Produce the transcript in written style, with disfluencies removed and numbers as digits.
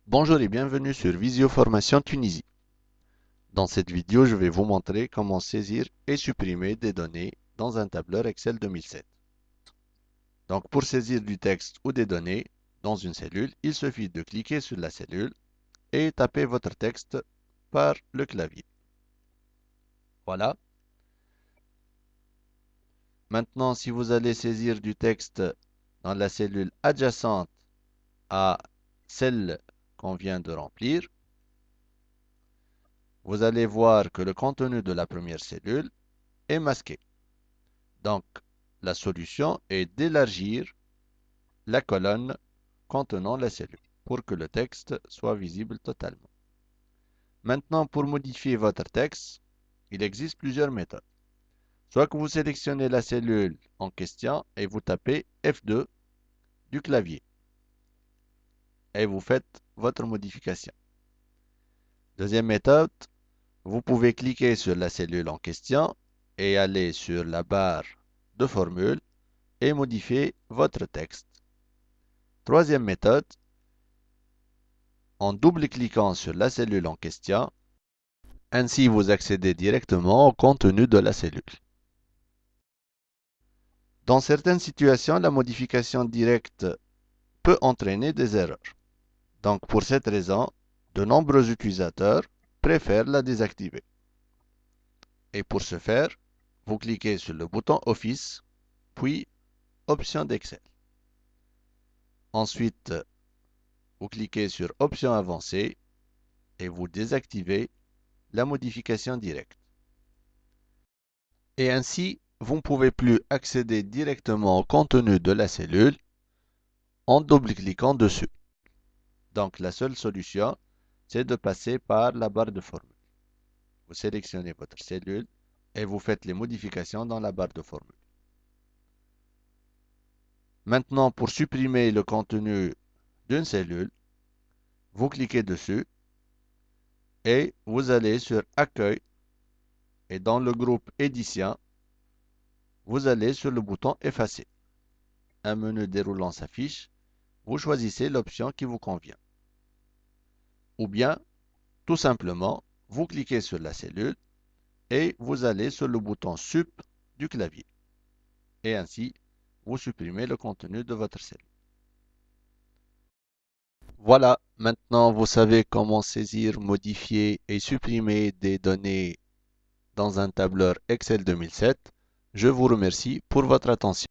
Bonjour et bienvenue sur Visioformation Tunisie. Dans cette vidéo, je vais vous montrer comment saisir et supprimer des données dans un tableur Excel 2007. Donc pour saisir du texte ou des données dans une cellule, il suffit de cliquer sur la cellule et taper votre texte par le clavier. Voilà. Maintenant, si vous allez saisir du texte dans la cellule adjacente à celle qu'on vient de remplir, vous allez voir que le contenu de la première cellule est masqué. Donc, la solution est d'élargir la colonne contenant la cellule pour que le texte soit visible totalement. Maintenant, pour modifier votre texte, il existe plusieurs méthodes. Soit que vous sélectionnez la cellule en question et vous tapez F2 du clavier et vous faites votre modification. Deuxième méthode, vous pouvez cliquer sur la cellule en question et aller sur la barre de formule et modifier votre texte. Troisième méthode, en double-cliquant sur la cellule en question, ainsi vous accédez directement au contenu de la cellule. Dans certaines situations, la modification directe peut entraîner des erreurs. Donc pour cette raison, de nombreux utilisateurs préfèrent la désactiver. Et pour ce faire, vous cliquez sur le bouton Office, puis Options d'Excel. Ensuite, vous cliquez sur Options avancées et vous désactivez la modification directe. Et ainsi, vous ne pouvez plus accéder directement au contenu de la cellule en double-cliquant dessus. Donc la seule solution, c'est de passer par la barre de formule. Vous sélectionnez votre cellule et vous faites les modifications dans la barre de formule. Maintenant, pour supprimer le contenu d'une cellule, vous cliquez dessus et vous allez sur Accueil et dans le groupe Édition, vous allez sur le bouton Effacer. Un menu déroulant s'affiche. Vous choisissez l'option qui vous convient. Ou bien, tout simplement, vous cliquez sur la cellule et vous allez sur le bouton Sup du clavier. Et ainsi, vous supprimez le contenu de votre cellule. Voilà, maintenant vous savez comment saisir, modifier et supprimer des données dans un tableur Excel 2007. Je vous remercie pour votre attention.